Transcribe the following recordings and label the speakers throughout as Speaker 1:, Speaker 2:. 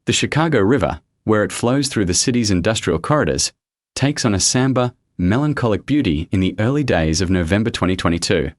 Speaker 1: The Chicago River, where it flows through the city's industrial corridors, takes on a somber, melancholic beauty in the early days of November 2022.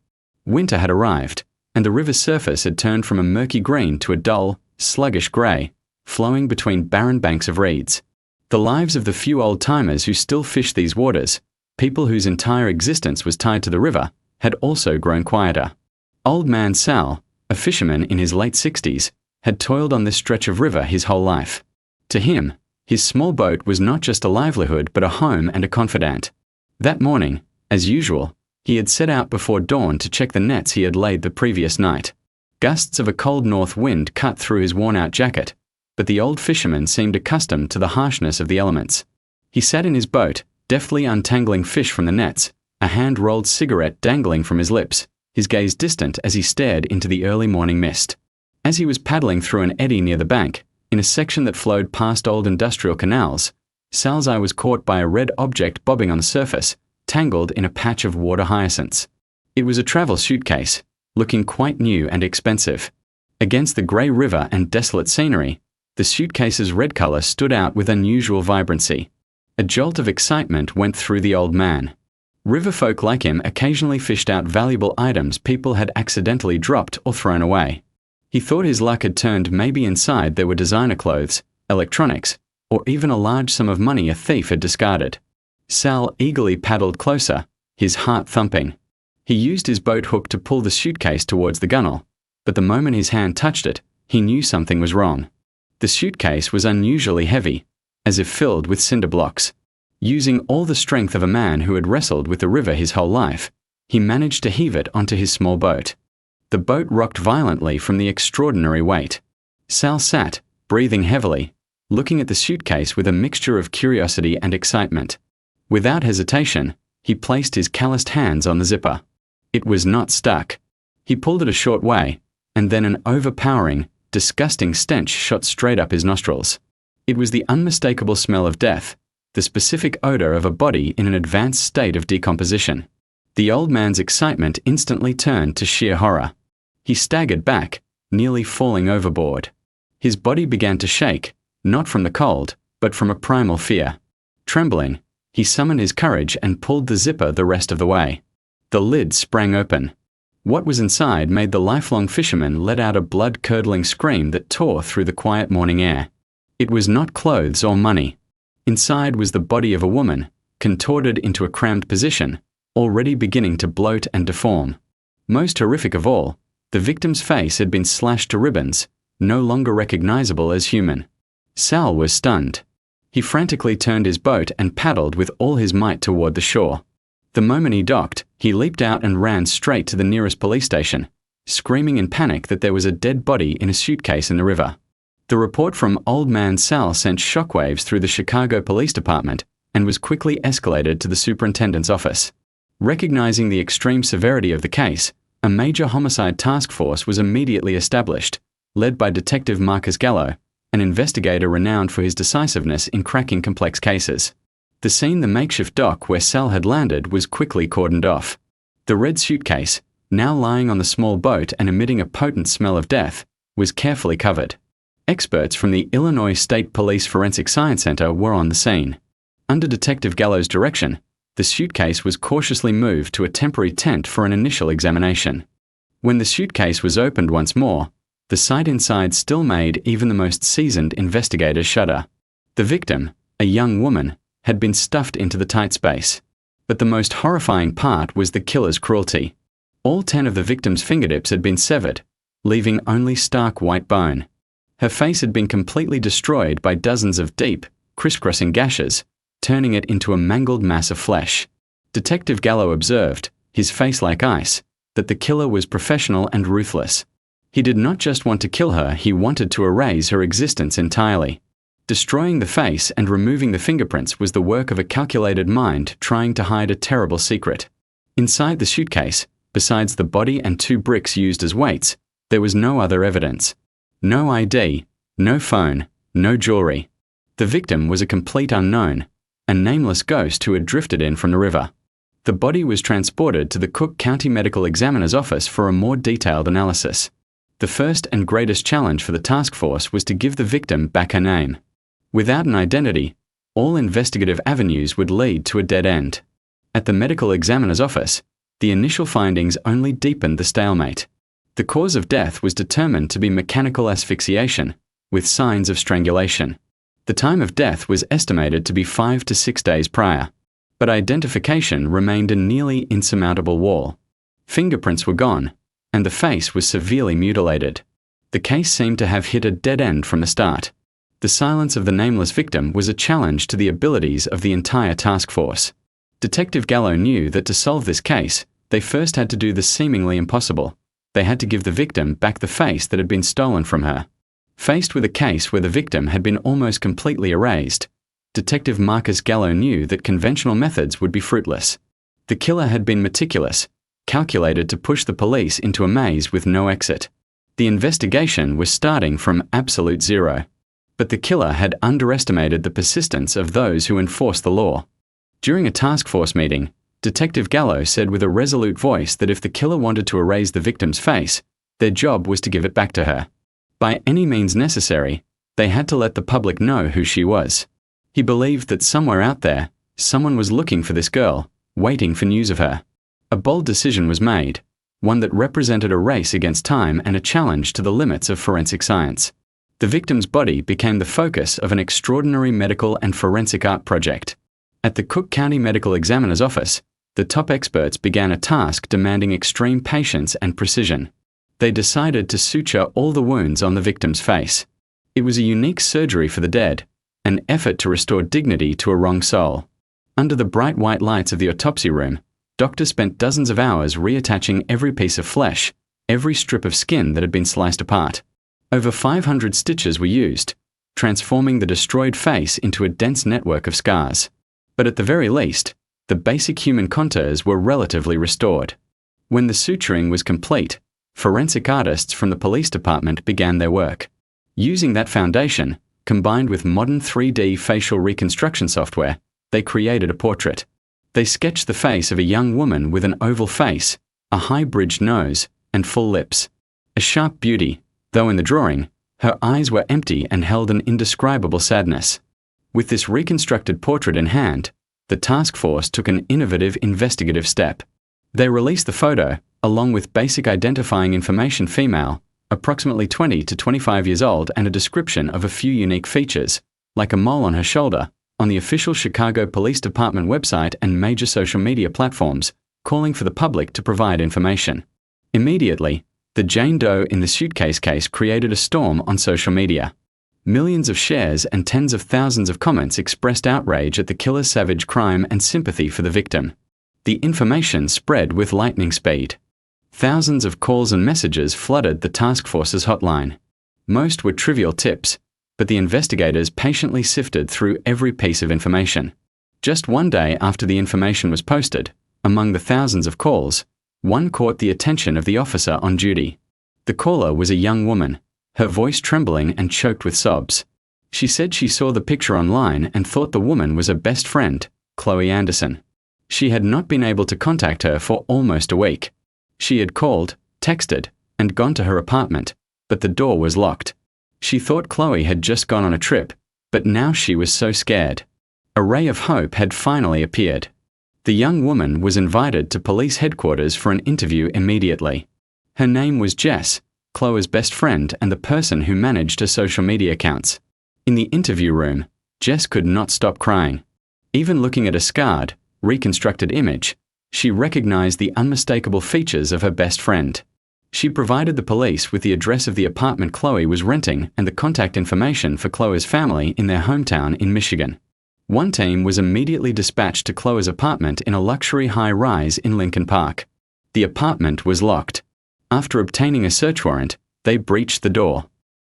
Speaker 1: Winter had arrived, and the river's surface had turned from a murky green to a dull, sluggish grey, flowing between barren banks of reeds. The lives of the few old-timers who still fished these waters, people whose entire existence was tied to the river, had also grown quieter. Old man Sal, a fisherman in his late 60s, had toiled on this stretch of river his whole life. To him, his small boat was not just a livelihood but a home and a confidant. That morning, as usual, he had set out before dawn to check the nets he had laid the previous night. Gusts of a cold north wind cut through his worn-out jacket, but the old fisherman seemed accustomed to the harshness of the elements. He sat in his boat, deftly untangling fish from the nets, a hand-rolled cigarette dangling from his lips, his gaze distant as he stared into the early morning mist. As he was paddling through an eddy near the bank, in a section that flowed past old industrial canals, Sal's eye was caught by a red object bobbing on the surface, tangled in a patch of water hyacinths. It was a travel suitcase, looking quite new and expensive. Against the grey river and desolate scenery, the suitcase's red colour stood out with unusual vibrancy. A jolt of excitement went through the old man. Riverfolk like him occasionally fished out valuable items people had accidentally dropped or thrown away. He thought his luck had turned. Maybe inside there were designer clothes, electronics, or even a large sum of money a thief had discarded. Sal eagerly paddled closer, his heart thumping. He used his boat hook to pull the suitcase towards the gunwale, but the moment his hand touched it, he knew something was wrong. The suitcase was unusually heavy, as if filled with cinder blocks. Using all the strength of a man who had wrestled with the river his whole life, he managed to heave it onto his small boat. The boat rocked violently from the extraordinary weight. Sal sat, breathing heavily, looking at the suitcase with a mixture of curiosity and excitement. Without hesitation, he placed his calloused hands on the zipper. It was not stuck. He pulled it a short way, and then an overpowering, disgusting stench shot straight up his nostrils. It was the unmistakable smell of death, the specific odor of a body in an advanced state of decomposition. The old man's excitement instantly turned to sheer horror. He staggered back, nearly falling overboard. His body began to shake, not from the cold, but from a primal fear. Trembling, he summoned his courage and pulled the zipper the rest of the way. The lid sprang open. What was inside made the lifelong fisherman let out a blood-curdling scream that tore through the quiet morning air. It was not clothes or money. Inside was the body of a woman, contorted into a crammed position, already beginning to bloat and deform. Most horrific of all, the victim's face had been slashed to ribbons, no longer recognizable as human. Sal was stunned. He frantically turned his boat and paddled with all his might toward the shore. The moment he docked, he leaped out and ran straight to the nearest police station, screaming in panic that there was a dead body in a suitcase in the river. The report from Old Man Sal sent shockwaves through the Chicago Police Department and was quickly escalated to the superintendent's office. Recognizing the extreme severity of the case, a major homicide task force was immediately established, led by Detective Marcus Gallo, an investigator renowned for his decisiveness in cracking complex cases. The scene, the makeshift dock where Sal had landed, was quickly cordoned off. The red suitcase, now lying on the small boat and emitting a potent smell of death, was carefully covered. Experts from the Illinois State Police Forensic Science Center were on the scene. Under Detective Gallo's direction, the suitcase was cautiously moved to a temporary tent for an initial examination. When the suitcase was opened once more, the sight inside still made even the most seasoned investigators shudder. The victim, a young woman, had been stuffed into the tight space. But the most horrifying part was the killer's cruelty. All 10 of the victim's fingertips had been severed, leaving only stark white bone. Her face had been completely destroyed by dozens of deep, crisscrossing gashes, turning it into a mangled mass of flesh. Detective Gallo observed, his face like ice, that the killer was professional and ruthless. He did not just want to kill her, he wanted to erase her existence entirely. Destroying the face and removing the fingerprints was the work of a calculated mind trying to hide a terrible secret. Inside the suitcase, besides the body and 2 bricks used as weights, there was no other evidence. No ID, no phone, no jewelry. The victim was a complete unknown, a nameless ghost who had drifted in from the river. The body was transported to the Cook County Medical Examiner's office for a more detailed analysis. The first and greatest challenge for the task force was to give the victim back her name. Without an identity, all investigative avenues would lead to a dead end. At the medical examiner's office, the initial findings only deepened the stalemate. The cause of death was determined to be mechanical asphyxiation, with signs of strangulation. The time of death was estimated to be 5 to 6 days prior, but identification remained a nearly insurmountable wall. Fingerprints were gone, and the face was severely mutilated. The case seemed to have hit a dead end from the start. The silence of the nameless victim was a challenge to the abilities of the entire task force. Detective Gallo knew that to solve this case, they first had to do the seemingly impossible. They had to give the victim back the face that had been stolen from her. Faced with a case where the victim had been almost completely erased, Detective Marcus Gallo knew that conventional methods would be fruitless. The killer had been meticulous, calculated to push the police into a maze with no exit. The investigation was starting from absolute zero. But the killer had underestimated the persistence of those who enforce the law. During a task force meeting, Detective Gallo said with a resolute voice that if the killer wanted to erase the victim's face, their job was to give it back to her. By any means necessary, they had to let the public know who she was. He believed that somewhere out there, someone was looking for this girl, waiting for news of her. A bold decision was made, one that represented a race against time and a challenge to the limits of forensic science. The victim's body became the focus of an extraordinary medical and forensic art project. At the Cook County Medical Examiner's office, the top experts began a task demanding extreme patience and precision. They decided to suture all the wounds on the victim's face. It was a unique surgery for the dead, an effort to restore dignity to a wrong soul. Under the bright white lights of the autopsy room, doctors spent dozens of hours reattaching every piece of flesh, every strip of skin that had been sliced apart. Over 500 stitches were used, transforming the destroyed face into a dense network of scars. But at the very least, the basic human contours were relatively restored. When the suturing was complete, forensic artists from the police department began their work. Using that foundation, combined with modern 3D facial reconstruction software, they created a portrait. They sketched the face of a young woman with an oval face, a high-bridged nose, and full lips. A sharp beauty, though in the drawing, her eyes were empty and held an indescribable sadness. With this reconstructed portrait in hand, the task force took an innovative investigative step. They released the photo, along with basic identifying information: female, approximately 20 to 25 years old, and a description of a few unique features, like a mole on her shoulder, on the official Chicago Police Department website and major social media platforms, calling for the public to provide information. Immediately, the Jane Doe in the Suitcase case created a storm on social media. Millions of shares and tens of thousands of comments expressed outrage at the killer's savage crime and sympathy for the victim. The information spread with lightning speed. Thousands of calls and messages flooded the task force's hotline. Most were trivial tips, but the investigators patiently sifted through every piece of information. Just one day after the information was posted, among the thousands of calls, one caught the attention of the officer on duty. The caller was a young woman, her voice trembling and choked with sobs. She said she saw the picture online and thought the woman was her best friend, Chloe Anderson. She had not been able to contact her for almost a week. She had called, texted, and gone to her apartment, but the door was locked. She thought Chloe had just gone on a trip, but now she was so scared. A ray of hope had finally appeared. The young woman was invited to police headquarters for an interview immediately. Her name was Jess, Chloe's best friend and the person who managed her social media accounts. In the interview room, Jess could not stop crying. Even looking at a scarred, reconstructed image, she recognized the unmistakable features of her best friend. She provided the police with the address of the apartment Chloe was renting and the contact information for Chloe's family in their hometown in Michigan. One team was immediately dispatched to Chloe's apartment in a luxury high-rise in Lincoln Park. The apartment was locked. After obtaining a search warrant, they breached the door.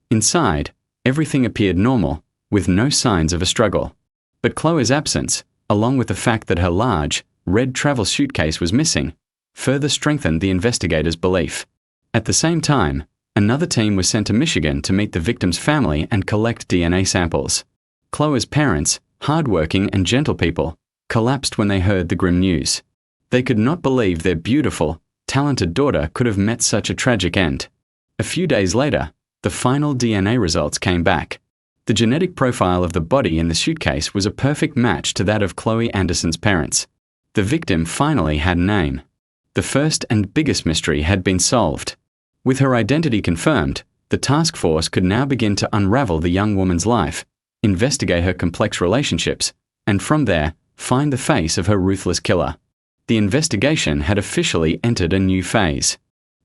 Speaker 1: Inside, everything appeared normal, with no signs of a struggle. But Chloe's absence, along with the fact that her large, red travel suitcase was missing, further strengthened the investigators' belief. At the same time, another team was sent to Michigan to meet the victim's family and collect DNA samples. Chloe's parents, hardworking and gentle people, collapsed when they heard the grim news. They could not believe their beautiful, talented daughter could have met such a tragic end. A few days later, the final DNA results came back. The genetic profile of the body in the suitcase was a perfect match to that of Chloe Anderson's parents. The victim finally had a name. The first and biggest mystery had been solved. With her identity confirmed, the task force could now begin to unravel the young woman's life, investigate her complex relationships, and from there, find the face of her ruthless killer. The investigation had officially entered a new phase.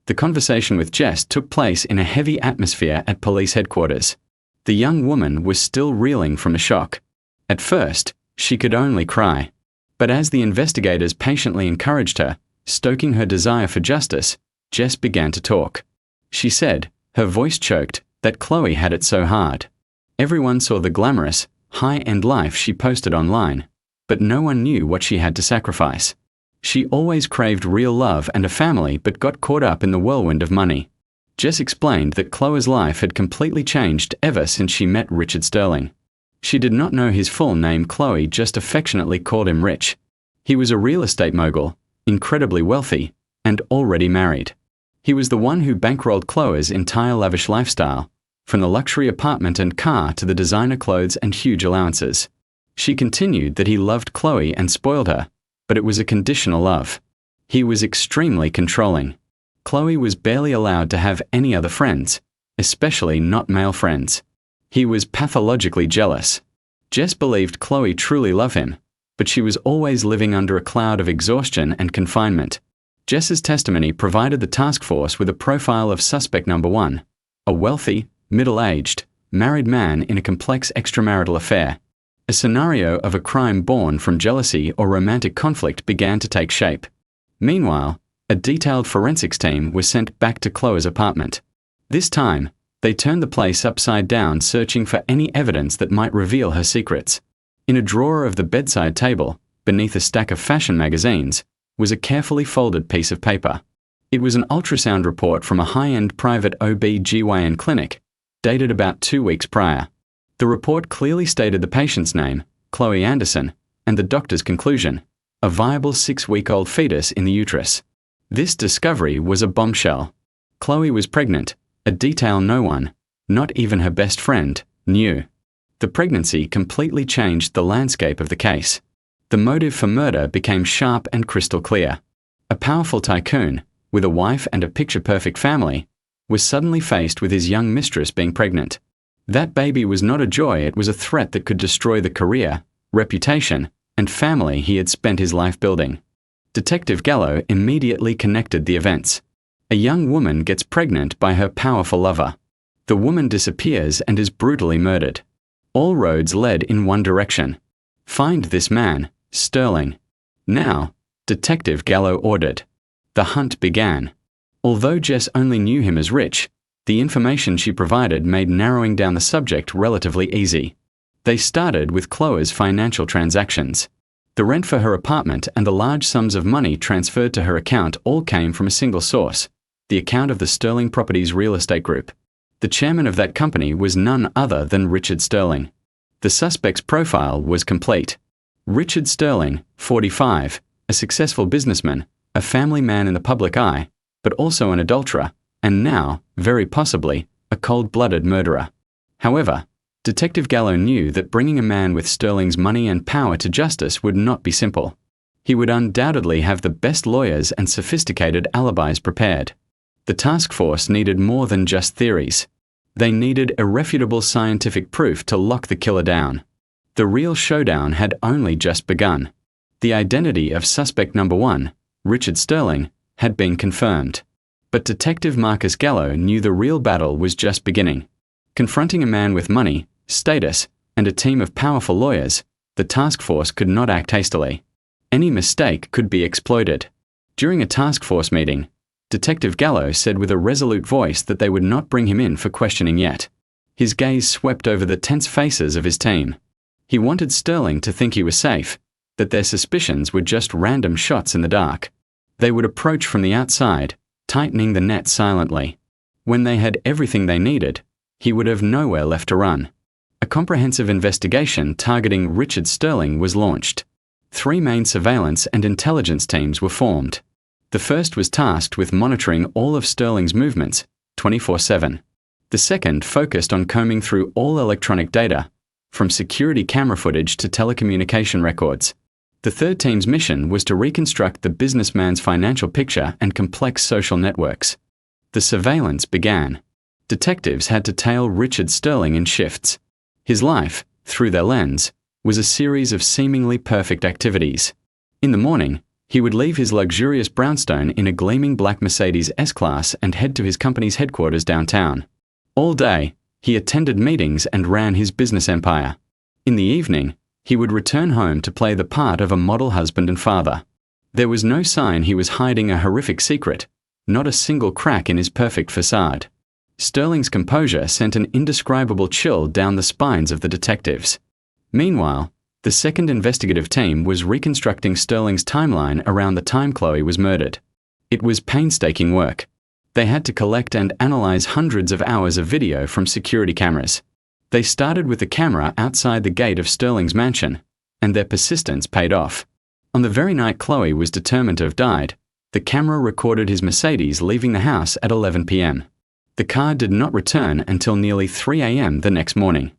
Speaker 1: The conversation with Jess took place in a heavy atmosphere at police headquarters. The young woman was still reeling from a shock. At first, she could only cry. But as the investigators patiently encouraged her, stoking her desire for justice, Jess began to talk. She said, her voice choked, that Chloe had it so hard. Everyone saw the glamorous, high-end life she posted online, but no one knew what she had to sacrifice. She always craved real love and a family but got caught up in the whirlwind of money. Jess explained that Chloe's life had completely changed ever since she met Richard Sterling. She did not know his full name. Chloe just affectionately called him Rich. He was a real estate mogul, incredibly wealthy, and already married. He was the one who bankrolled Chloe's entire lavish lifestyle, from the luxury apartment and car to the designer clothes and huge allowances. She continued that he loved Chloe and spoiled her, but it was a conditional love. He was extremely controlling. Chloe was barely allowed to have any other friends, especially not male friends. He was pathologically jealous. Jess believed Chloe truly loved him, but she was always living under a cloud of exhaustion and confinement. Jess's testimony provided the task force with a profile of suspect number 1, a wealthy, middle-aged, married man in a complex extramarital affair. A scenario of a crime born from jealousy or romantic conflict began to take shape. Meanwhile, a detailed forensics team was sent back to Chloe's apartment. This time, they turned the place upside down, searching for any evidence that might reveal her secrets. In a drawer of the bedside table, beneath a stack of fashion magazines, was a carefully folded piece of paper. It was an ultrasound report from a high-end private OB/GYN clinic, dated about 2 weeks prior. The report clearly stated the patient's name, Chloe Anderson, and the doctor's conclusion, a viable 6-week-old fetus in the uterus. This discovery was a bombshell. Chloe was pregnant, a detail no one, not even her best friend, knew. The pregnancy completely changed the landscape of the case. The motive for murder became sharp and crystal clear. A powerful tycoon, with a wife and a picture-perfect family, was suddenly faced with his young mistress being pregnant. That baby was not a joy, it was a threat that could destroy the career, reputation, and family he had spent his life building. Detective Gallo immediately connected the events. A young woman gets pregnant by her powerful lover. The woman disappears and is brutally murdered. All roads led in one direction. Find this man, Sterling. Now, Detective Gallo ordered. The hunt began. Although Jess only knew him as Rich, the information she provided made narrowing down the subject relatively easy. They started with Chloe's financial transactions. The rent for her apartment and the large sums of money transferred to her account all came from a single source, the account of the Sterling Properties Real Estate Group. The chairman of that company was none other than Richard Sterling. The suspect's profile was complete. Richard Sterling, 45, a successful businessman, a family man in the public eye, but also an adulterer, and now, very possibly, a cold-blooded murderer. However, Detective Gallo knew that bringing a man with Sterling's money and power to justice would not be simple. He would undoubtedly have the best lawyers and sophisticated alibis prepared. The task force needed more than just theories. They needed irrefutable scientific proof to lock the killer down. The real showdown had only just begun. The identity of suspect number 1, Richard Sterling, had been confirmed. But Detective Marcus Gallo knew the real battle was just beginning. Confronting a man with money, status, and a team of powerful lawyers, the task force could not act hastily. Any mistake could be exploited. During a task force meeting, Detective Gallo said with a resolute voice that they would not bring him in for questioning yet. His gaze swept over the tense faces of his team. He wanted Sterling to think he was safe, that their suspicions were just random shots in the dark. They would approach from the outside, tightening the net silently. When they had everything they needed, he would have nowhere left to run. A comprehensive investigation targeting Richard Sterling was launched. 3 main surveillance and intelligence teams were formed. The first was tasked with monitoring all of Sterling's movements, 24/7. The second focused on combing through all electronic data, from security camera footage to telecommunication records. The third team's mission was to reconstruct the businessman's financial picture and complex social networks. The surveillance began. Detectives had to tail Richard Sterling in shifts. His life, through their lens, was a series of seemingly perfect activities. In the morning, he would leave his luxurious brownstone in a gleaming black Mercedes S-Class and head to his company's headquarters downtown. All day, he attended meetings and ran his business empire. In the evening, he would return home to play the part of a model husband and father. There was no sign he was hiding a horrific secret, not a single crack in his perfect facade. Sterling's composure sent an indescribable chill down the spines of the detectives. Meanwhile, the second investigative team was reconstructing Sterling's timeline around the time Chloe was murdered. It was painstaking work. They had to collect and analyze hundreds of hours of video from security cameras. They started with the camera outside the gate of Sterling's mansion, and their persistence paid off. On the very night Chloe was determined to have died, the camera recorded his Mercedes leaving the house at 11 p.m. The car did not return until nearly 3 a.m. the next morning.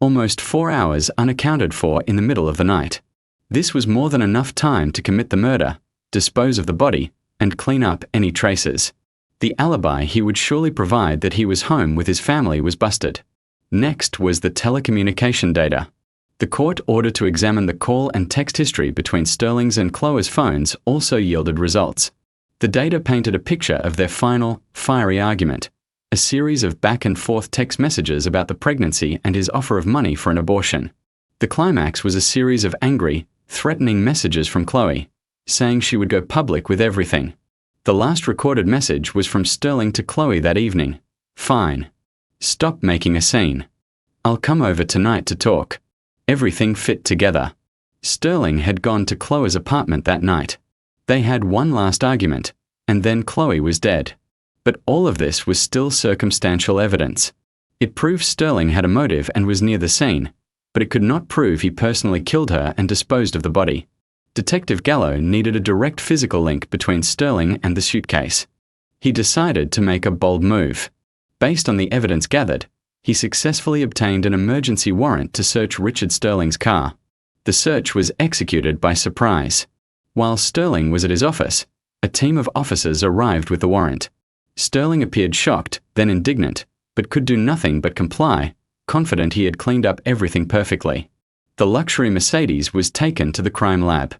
Speaker 1: Almost 4 hours unaccounted for in the middle of the night. This was more than enough time to commit the murder, dispose of the body, and clean up any traces. The alibi he would surely provide that he was home with his family was busted. Next was the telecommunication data. The court order to examine the call and text history between Sterling's and Chloe's phones also yielded results. The data painted a picture of their final, fiery argument, a series of back-and-forth text messages about the pregnancy and his offer of money for an abortion. The climax was a series of angry, threatening messages from Chloe, saying she would go public with everything. The last recorded message was from Sterling to Chloe that evening. "Fine. Stop making a scene. I'll come over tonight to talk." Everything fit together. Sterling had gone to Chloe's apartment that night. They had one last argument, and then Chloe was dead. But all of this was still circumstantial evidence. It proved Sterling had a motive and was near the scene, but it could not prove he personally killed her and disposed of the body. Detective Gallo needed a direct physical link between Sterling and the suitcase. He decided to make a bold move. Based on the evidence gathered, he successfully obtained an emergency warrant to search Richard Sterling's car. The search was executed by surprise. While Sterling was at his office, a team of officers arrived with the warrant. Sterling appeared shocked, then indignant, but could do nothing but comply, confident he had cleaned up everything perfectly. The luxury Mercedes was taken to the crime lab.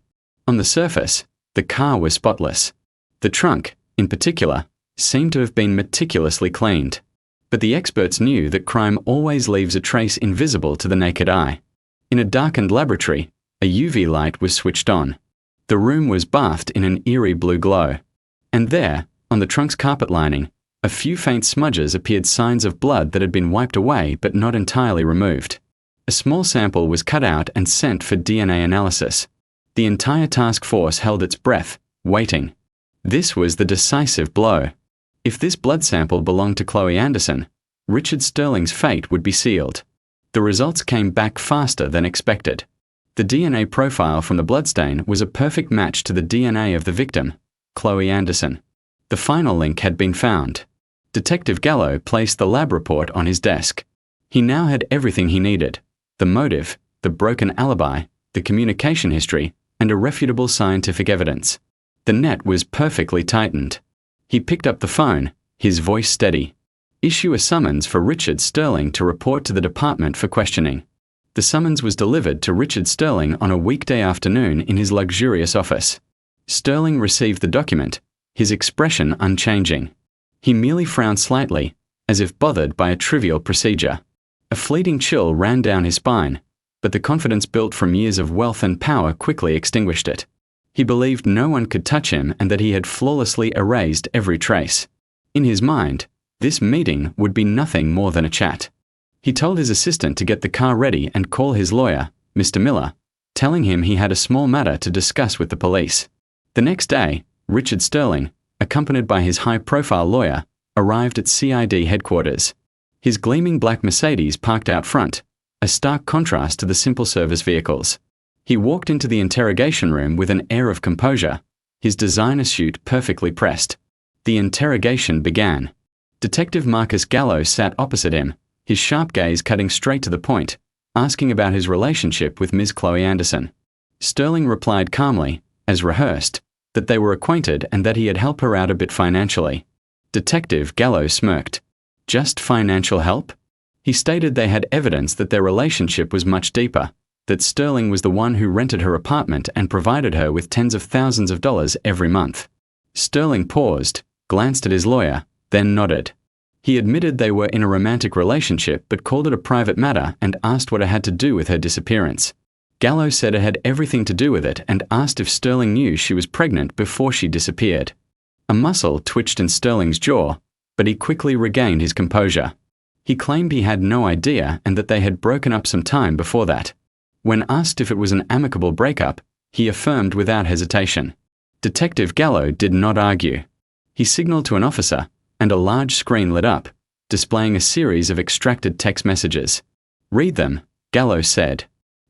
Speaker 1: On the surface, the car was spotless. The trunk, in particular, seemed to have been meticulously cleaned. But the experts knew that crime always leaves a trace invisible to the naked eye. In a darkened laboratory, a UV light was switched on. The room was bathed in an eerie blue glow. And there, on the trunk's carpet lining, a few faint smudges appeared, signs of blood that had been wiped away but not entirely removed. A small sample was cut out and sent for DNA analysis. The entire task force held its breath, waiting. This was the decisive blow. If this blood sample belonged to Chloe Anderson, Richard Sterling's fate would be sealed. The results came back faster than expected. The DNA profile from the bloodstain was a perfect match to the DNA of the victim, Chloe Anderson. The final link had been found. Detective Gallo placed the lab report on his desk. He now had everything he needed: the motive, the broken alibi, the communication history, and irrefutable scientific evidence. The net was perfectly tightened. He picked up the phone, his voice steady. "Issue a summons for Richard Sterling to report to the department for questioning." The summons was delivered to Richard Sterling on a weekday afternoon in his luxurious office. Sterling received the document, his expression unchanging. He merely frowned slightly, as if bothered by a trivial procedure. A fleeting chill ran down his spine, but the confidence built from years of wealth and power quickly extinguished it. He believed no one could touch him and that he had flawlessly erased every trace. In his mind, this meeting would be nothing more than a chat. He told his assistant to get the car ready and call his lawyer, Mr. Miller, telling him he had a small matter to discuss with the police. The next day, Richard Sterling, accompanied by his high-profile lawyer, arrived at CID headquarters. His gleaming black Mercedes parked out front, a stark contrast to the simple service vehicles. He walked into the interrogation room with an air of composure, his designer suit perfectly pressed. The interrogation began. Detective Marcus Gallo sat opposite him, his sharp gaze cutting straight to the point, asking about his relationship with Ms. Chloe Anderson. Sterling replied calmly, as rehearsed, that they were acquainted and that he had helped her out a bit financially. Detective Gallo smirked. Just financial help? He stated they had evidence that their relationship was much deeper, that Sterling was the one who rented her apartment and provided her with tens of thousands of dollars every month. Sterling paused, glanced at his lawyer, then nodded. He admitted they were in a romantic relationship but called it a private matter and asked what it had to do with her disappearance. Gallo said it had everything to do with it and asked if Sterling knew she was pregnant before she disappeared. A muscle twitched in Sterling's jaw, but he quickly regained his composure. He claimed he had no idea and that they had broken up some time before that. When asked if it was an amicable breakup, he affirmed without hesitation. Detective Gallo did not argue. He signaled to an officer, and a large screen lit up, displaying a series of extracted text messages. "Read them," Gallo said.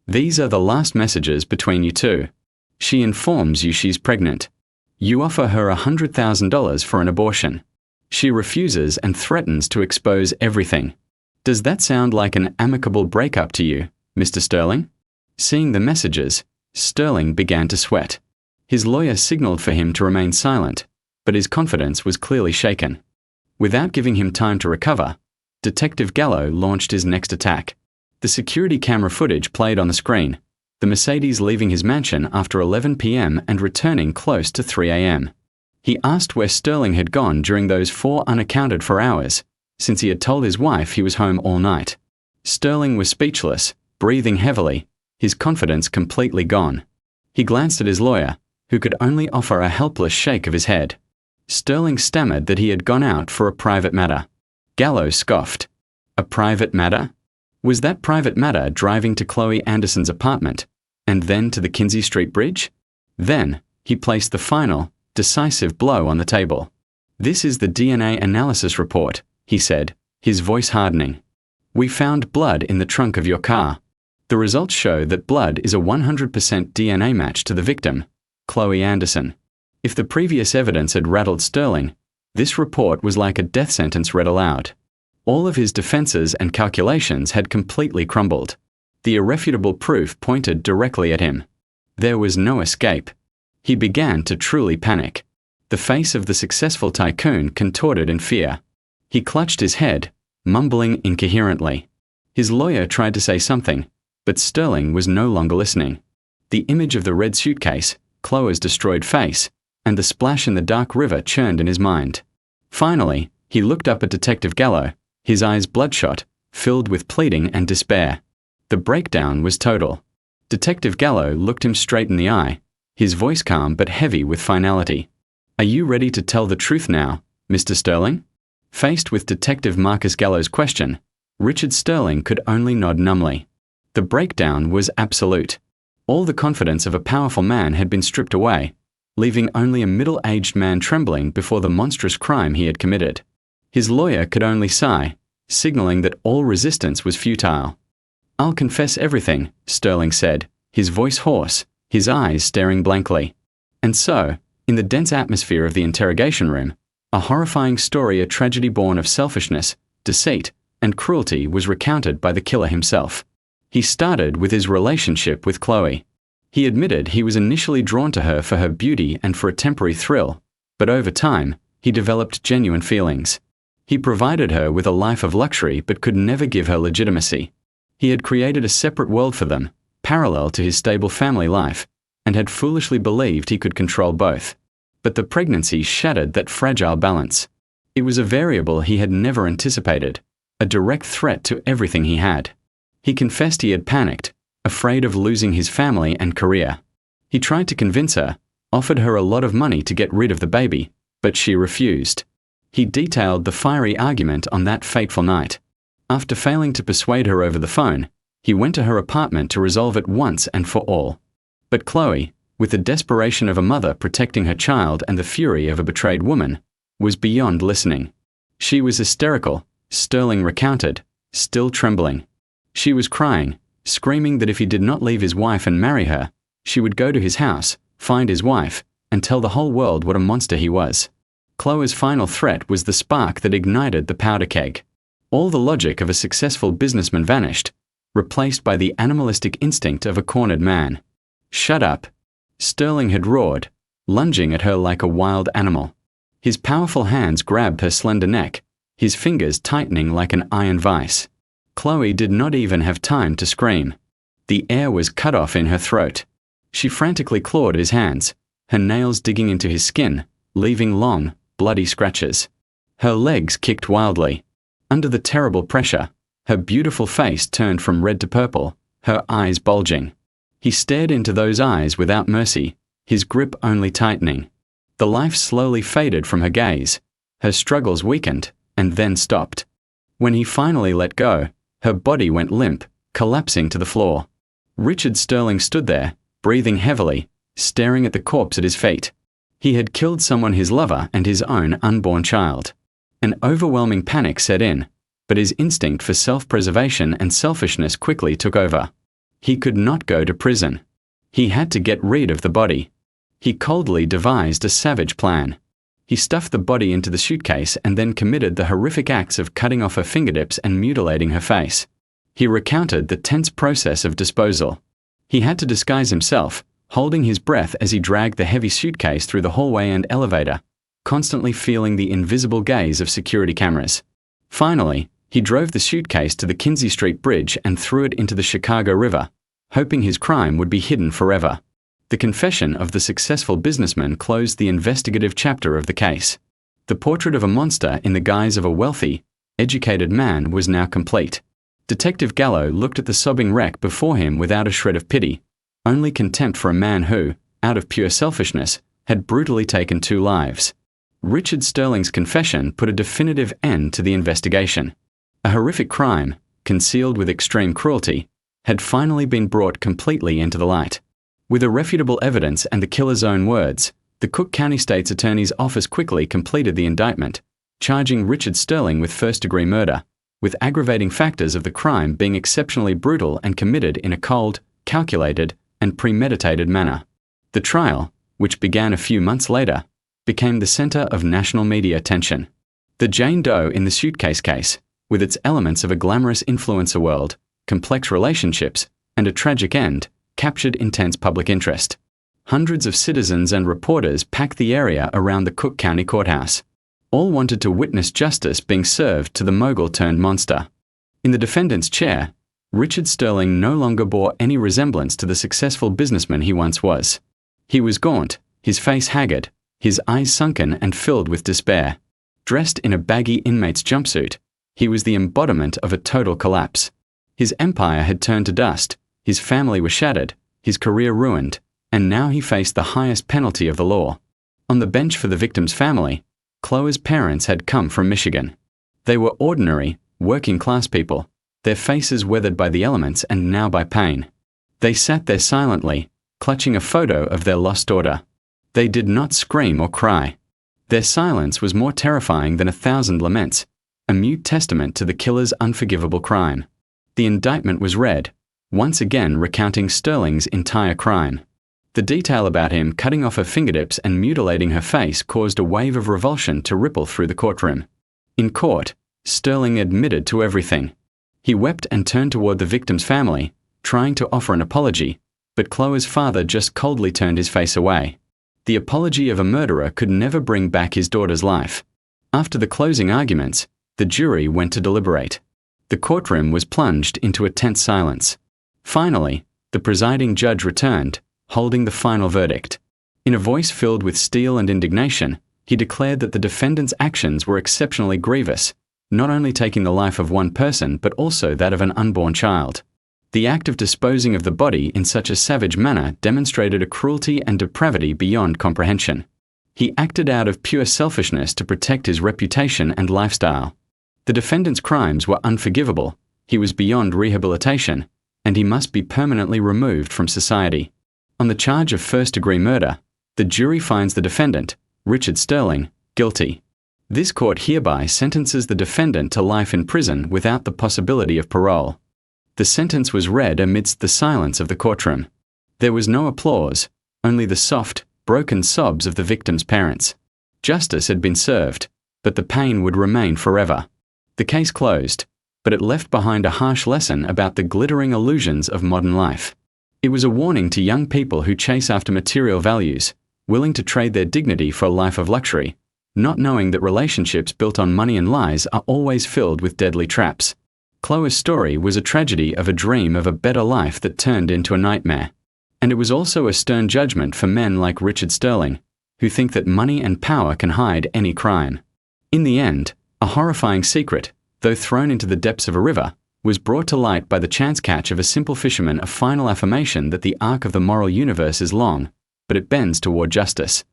Speaker 1: "These are the last messages between you two. She informs you she's pregnant. You offer her $100,000 for an abortion. She refuses and threatens to expose everything. Does that sound like an amicable breakup to you, Mr. Sterling?" Seeing the messages, Sterling began to sweat. His lawyer signaled for him to remain silent, but his confidence was clearly shaken. Without giving him time to recover, Detective Gallo launched his next attack. The security camera footage played on the screen, the Mercedes leaving his mansion after 11 p.m. and returning close to 3 a.m. He asked where Sterling had gone during those 4 unaccounted for hours, since he had told his wife he was home all night. Sterling was speechless, breathing heavily, his confidence completely gone. He glanced at his lawyer, who could only offer a helpless shake of his head. Sterling stammered that he had gone out for a private matter. Gallo scoffed. A private matter? Was that private matter driving to Chloe Anderson's apartment, and then to the Kinsey Street Bridge? Then, he placed the final, decisive blow on the table. "This is the DNA analysis report," he said, his voice hardening. "We found blood in the trunk of your car. The results show that blood is a 100% DNA match to the victim, Chloe Anderson. If the previous evidence had rattled Sterling, this report was like a death sentence read aloud. All of his defenses and calculations had completely crumbled. The irrefutable proof pointed directly at him. There was no escape. He began to truly panic. The face of the successful tycoon contorted in fear. He clutched his head, mumbling incoherently. His lawyer tried to say something, but Sterling was no longer listening. The image of the red suitcase, Chloe's destroyed face, and the splash in the dark river churned in his mind. Finally, he looked up at Detective Gallo, his eyes bloodshot, filled with pleading and despair. The breakdown was total. Detective Gallo looked him straight in the eye, his voice calm but heavy with finality. "Are you ready to tell the truth now, Mr. Sterling?" Faced with Detective Marcus Gallo's question, Richard Sterling could only nod numbly. The breakdown was absolute. All the confidence of a powerful man had been stripped away, leaving only a middle-aged man trembling before the monstrous crime he had committed. His lawyer could only sigh, signaling that all resistance was futile. "I'll confess everything," Sterling said, his voice hoarse, his eyes staring blankly. And so, in the dense atmosphere of the interrogation room, a horrifying story, a tragedy born of selfishness, deceit, and cruelty was recounted by the killer himself. He started with his relationship with Chloe. He admitted he was initially drawn to her for her beauty and for a temporary thrill, but over time, he developed genuine feelings. He provided her with a life of luxury but could never give her legitimacy. He had created a separate world for them, parallel to his stable family life, and had foolishly believed he could control both. But the pregnancy shattered that fragile balance. It was a variable he had never anticipated, a direct threat to everything he had. He confessed he had panicked, afraid of losing his family and career. He tried to convince her, offered her a lot of money to get rid of the baby, but she refused. He detailed the fiery argument on that fateful night. After failing to persuade her over the phone, he went to her apartment to resolve it once and for all. But Chloe, with the desperation of a mother protecting her child and the fury of a betrayed woman, was beyond listening. She was hysterical, Sterling recounted, still trembling. She was crying, screaming that if he did not leave his wife and marry her, she would go to his house, find his wife, and tell the whole world what a monster he was. Chloe's final threat was the spark that ignited the powder keg. All the logic of a successful businessman vanished, replaced by the animalistic instinct of a cornered man. "Shut up!" Sterling had roared, lunging at her like a wild animal. His powerful hands grabbed her slender neck, his fingers tightening like an iron vice. Chloe did not even have time to scream. The air was cut off in her throat. She frantically clawed at his hands, her nails digging into his skin, leaving long, bloody scratches. Her legs kicked wildly. Under the terrible pressure, her beautiful face turned from red to purple, her eyes bulging. He stared into those eyes without mercy, his grip only tightening. The life slowly faded from her gaze. Her struggles weakened, and then stopped. When he finally let go, her body went limp, collapsing to the floor. Richard Sterling stood there, breathing heavily, staring at the corpse at his feet. He had killed someone, his lover and his own unborn child. An overwhelming panic set in, but his instinct for self-preservation and selfishness quickly took over. He could not go to prison. He had to get rid of the body. He coldly devised a savage plan. He stuffed the body into the suitcase and then committed the horrific acts of cutting off her fingertips and mutilating her face. He recounted the tense process of disposal. He had to disguise himself, holding his breath as he dragged the heavy suitcase through the hallway and elevator, constantly feeling the invisible gaze of security cameras. Finally, he drove the suitcase to the Kinzie Street Bridge and threw it into the Chicago River, hoping his crime would be hidden forever. The confession of the successful businessman closed the investigative chapter of the case. The portrait of a monster in the guise of a wealthy, educated man was now complete. Detective Gallo looked at the sobbing wreck before him without a shred of pity, only contempt for a man who, out of pure selfishness, had brutally taken 2 lives. Richard Sterling's confession put a definitive end to the investigation. A horrific crime, concealed with extreme cruelty, had finally been brought completely into the light. With irrefutable evidence and the killer's own words, the Cook County State's Attorney's Office quickly completed the indictment, charging Richard Sterling with first-degree murder, with aggravating factors of the crime being exceptionally brutal and committed in a cold, calculated, and premeditated manner. The trial, which began a few months later, became the center of national media attention. The Jane Doe in the Suitcase case, with its elements of a glamorous influencer world, complex relationships, and a tragic end, captured intense public interest. Hundreds of citizens and reporters packed the area around the Cook County Courthouse. All wanted to witness justice being served to the mogul-turned-monster. In the defendant's chair, Richard Sterling no longer bore any resemblance to the successful businessman he once was. He was gaunt, his face haggard, his eyes sunken and filled with despair. Dressed in a baggy inmate's jumpsuit, he was the embodiment of a total collapse. His empire had turned to dust, his family was shattered, his career ruined, and now he faced the highest penalty of the law. On the bench for the victim's family, Chloe's parents had come from Michigan. They were ordinary, working-class people, their faces weathered by the elements and now by pain. They sat there silently, clutching a photo of their lost daughter. They did not scream or cry. Their silence was more terrifying than 1,000 laments, a mute testament to the killer's unforgivable crime. The indictment was read, once again recounting Sterling's entire crime. The detail about him cutting off her fingertips and mutilating her face caused a wave of revulsion to ripple through the courtroom. In court, Sterling admitted to everything. He wept and turned toward the victim's family, trying to offer an apology, but Chloe's father just coldly turned his face away. The apology of a murderer could never bring back his daughter's life. After the closing arguments, the jury went to deliberate. The courtroom was plunged into a tense silence. Finally, the presiding judge returned, holding the final verdict. In a voice filled with steel and indignation, he declared that the defendant's actions were exceptionally grievous, not only taking the life of one person but also that of an unborn child. The act of disposing of the body in such a savage manner demonstrated a cruelty and depravity beyond comprehension. He acted out of pure selfishness to protect his reputation and lifestyle. The defendant's crimes were unforgivable, he was beyond rehabilitation, and he must be permanently removed from society. On the charge of first-degree murder, the jury finds the defendant, Richard Sterling, guilty. This court hereby sentences the defendant to life in prison without the possibility of parole. The sentence was read amidst the silence of the courtroom. There was no applause, only the soft, broken sobs of the victim's parents. Justice had been served, but the pain would remain forever. The case closed, but it left behind a harsh lesson about the glittering illusions of modern life. It was a warning to young people who chase after material values, willing to trade their dignity for a life of luxury, not knowing that relationships built on money and lies are always filled with deadly traps. Chloe's story was a tragedy of a dream of a better life that turned into a nightmare. And it was also a stern judgment for men like Richard Sterling, who think that money and power can hide any crime. In the end, a horrifying secret, though thrown into the depths of a river, was brought to light by the chance catch of a simple fisherman, a final affirmation that the arc of the moral universe is long, but it bends toward justice.